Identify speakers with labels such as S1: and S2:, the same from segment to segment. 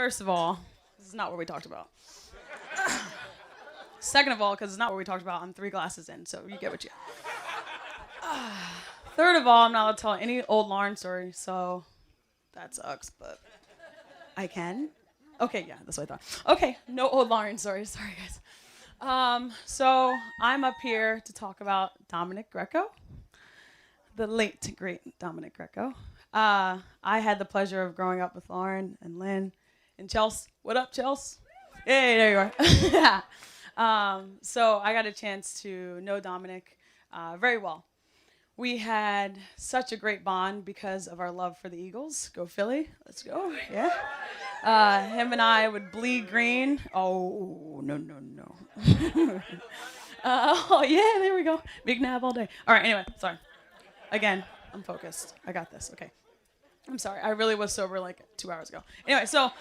S1: First of all, this is not what we talked about. Second of all, because it's not what we talked about, I'm 3 glasses in, so you get what you get. Third of all, I'm not allowed to tell any old Lauren story, so that sucks, but I can. Okay, yeah, that's what I thought. Okay, no old Lauren stories. Sorry, guys. So I'm up here to talk about Dominic Grieco, the late, great Dominic Grieco. I had the pleasure of growing up with Lauren and Lynn and Chelsea. What up, Chelsea? Hey, there you are. So I got a chance to know Dominic very well. We had such a great bond because of our love for the Eagles. Go Philly. Let's go. Yeah. Him and I would bleed green. Oh, no, no, no. Oh, yeah, there we go. Big nab all day. All right, anyway, sorry. Again, I'm focused. I got this. Okay. I'm sorry. I really was sober like 2 hours ago. Anyway, so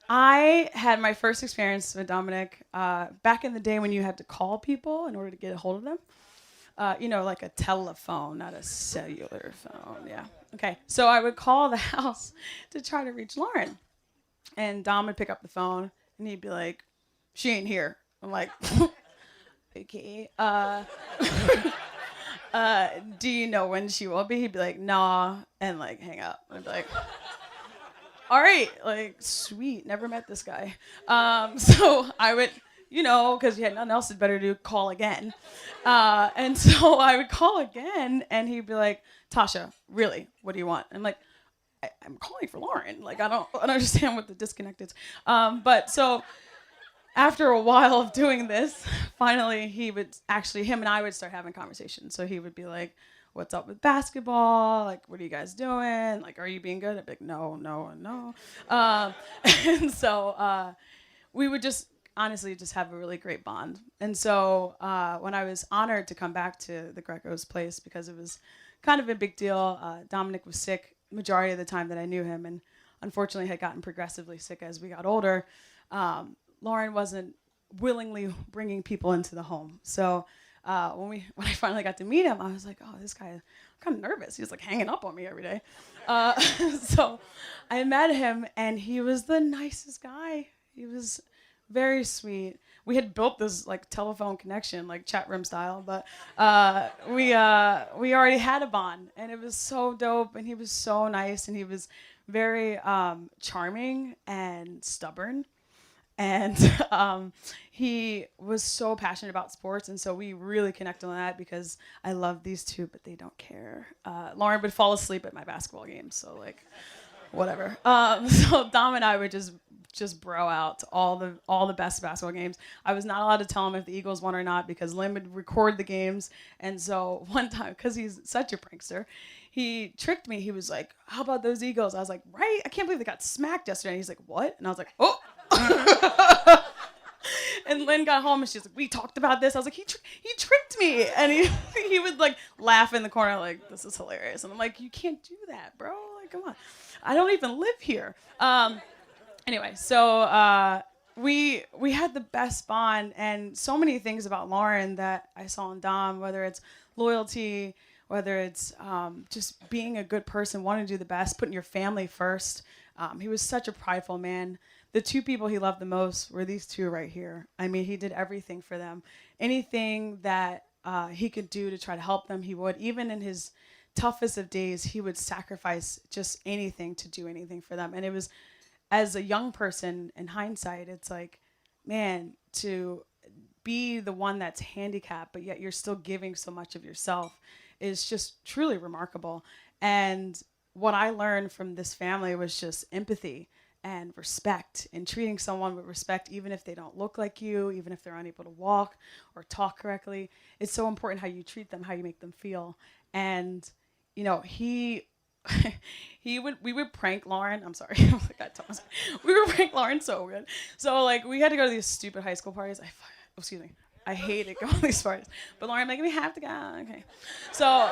S1: I had my first experience with Dominic back in the day when you had to call people in order to get a hold of them. Like a telephone, not a cellular phone. Yeah. Okay. So I would call the house to try to reach Lauren. And Dom would pick up the phone and he'd be like, "She ain't here." I'm like, "Okay. Do you know when she will be?" He'd be like, "Nah," and like hang up. I'd be like, "All right, like sweet, never met this guy." So I would, because you had nothing else to better do, call again. And so I would call again, and he'd be like, "Tasha, really, what do you want?" And I'm like, I'm calling for Lauren. Like I don't understand what the disconnect is. But so after a while of doing this, finally him and I would start having conversations. So he would be like, "What's up with basketball? Like, what are you guys doing? Like, are you being good?" I'd be like, "No, no, and no." And so we would just honestly just have a really great bond. And so when I was honored to come back to the Grieco's place because it was kind of a big deal, Dominic was sick majority of the time that I knew him, and unfortunately had gotten progressively sick as we got older. Lauren wasn't willingly bringing people into the home. So when I finally got to meet him, I was like, "Oh, this guy, I'm kind of nervous." He was like hanging up on me every day. So I met him, and he was the nicest guy. He was very sweet. We had built this like telephone connection, like chat room style, but we already had a bond, and it was so dope. And he was so nice, and he was very charming and stubborn. And he was so passionate about sports, and so we really connected on that because I love these two, but they don't care. Lauren would fall asleep at my basketball games, so like, whatever. So Dom and I would just bro out to all the best basketball games. I was not allowed to tell him if the Eagles won or not because Lynn would record the games, and so one time, because he's such a prankster, he tricked me. He was like, "How about those Eagles?" I was like, "Right? I can't believe they got smacked yesterday." And he's like, "What?" And I was like, "Oh." And Lynn got home and she's like, "We talked about this." I was like, he tricked me. And he would like laugh in the corner like, "This is hilarious." And I'm like, "You can't do that, bro. Like, come on. I don't even live here." Anyway, so we had the best bond, and so many things about Lauren that I saw in Dom, whether it's loyalty, whether it's just being a good person, wanting to do the best, putting your family first. He was such a prideful man. The 2 people he loved the most were these 2 right here. I mean, he did everything for them. Anything that he could do to try to help them, he would. Even in his toughest of days, he would sacrifice just anything to do anything for them. And it was, as a young person, in hindsight, it's like, man, to be the one that's handicapped, but yet you're still giving so much of yourself is just truly remarkable. And what I learned from this family was just empathy and respect, and treating someone with respect, even if they don't look like you, even if they're unable to walk or talk correctly. It's so important how you treat them, how you make them feel. And, we would prank Lauren. I'm sorry. We would prank Lauren so good. So like we had to go to these stupid high school parties. I hated going to these parties. But Lauren, like, we have to go. Okay. So,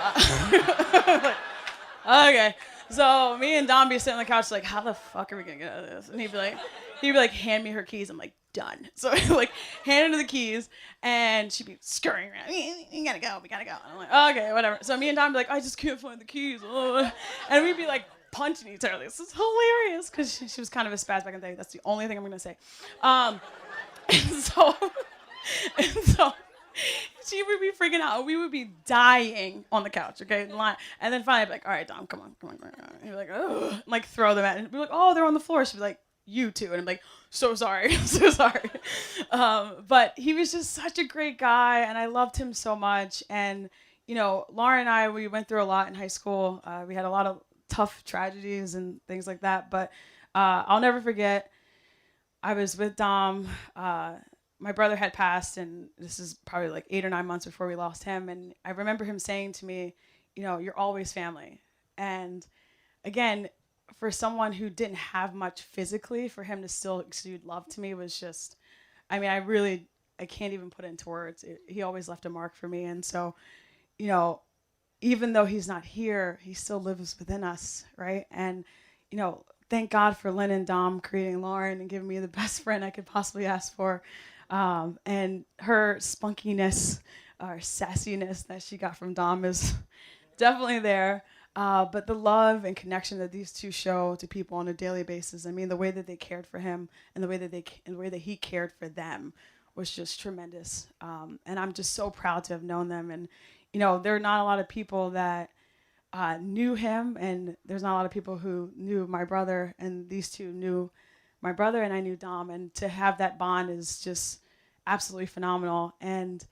S1: okay. So me and Dom be sitting on the couch like, "How the fuck are we gonna get out of this?" And he'd be like, "Hand me her keys." I'm like, "Done." So I like handed her the keys, and she'd be scurrying around. We gotta go. And I'm like, "Okay, whatever." So me and Dom be like, "I just can't find the keys." And we'd be like punching each other. This is hilarious because she was kind of a spaz back in the day. That's the only thing I'm gonna say. And so, and so she would be freaking out. We would be dying on the couch, okay? And then finally I'd be like, all right, Dom, come on. And he'd be like, ugh, and like throw them at, and we'd be like, oh, they're on the floor. She'd be like, you too. And I'm like, so sorry, so sorry. But he was just such a great guy, and I loved him so much. And, you know, Lauren and I, we went through a lot in high school. We had a lot of tough tragedies and things like that. But I'll never forget, I was with Dom. My brother had passed, and this is probably like 8 or 9 months before we lost him. And I remember him saying to me, you know, you're always family. And again, for someone who didn't have much physically, for him to still exude love to me was just, I mean, I can't even put it into words. He always left a mark for me. And so, you know, even though he's not here, he still lives within us, right? And, you know, thank God for Lynn and Dom creating Lauren and giving me the best friend I could possibly ask for. And her spunkiness or sassiness that she got from Dom is definitely there. But the love and connection that these two show to people on a daily basis, I mean, the way that they cared for him and the way that he cared for them was just tremendous. And I'm just so proud to have known them. And, you know, there are not a lot of people that knew him, and there's not a lot of people who knew my brother, and these two knew my brother, and I knew Dom. And to have that bond is just absolutely phenomenal. And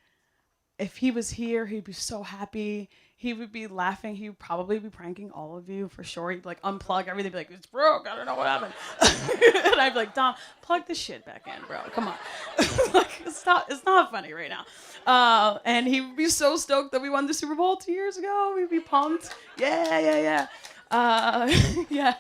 S1: if he was here, he'd be so happy. He would be laughing. He would probably be pranking all of you for sure. He'd like unplug everything, be like, it's broke. I don't know what happened. And I'd be like, Dom, plug this shit back in, bro. Come on. Like, it's not funny right now. And he would be so stoked that we won the Super Bowl 2 years ago. We'd be pumped. Yeah. Yeah.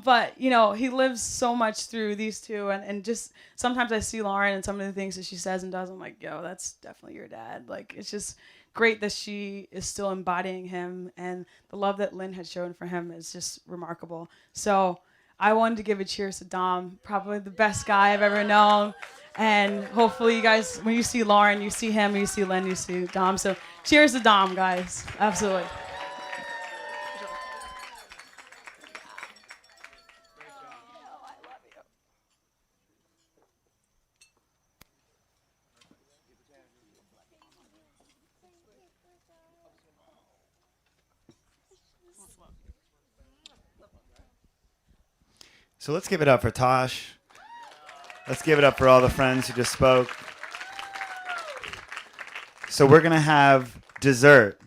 S1: But, you know, he lives so much through these two. And just sometimes I see Lauren and some of the things that she says and does. I'm like, yo, that's definitely your dad. Like, it's just great that she is still embodying him. And the love that Lynn had shown for him is just remarkable. So I wanted to give a cheers to Dom, probably the best guy I've ever known. And hopefully you guys, when you see Lauren, you see him, you see Lynn, you see Dom. So cheers to Dom, guys. Absolutely.
S2: So let's give it up for Tosh. Let's give it up for all the friends who just spoke. So we're going to have dessert.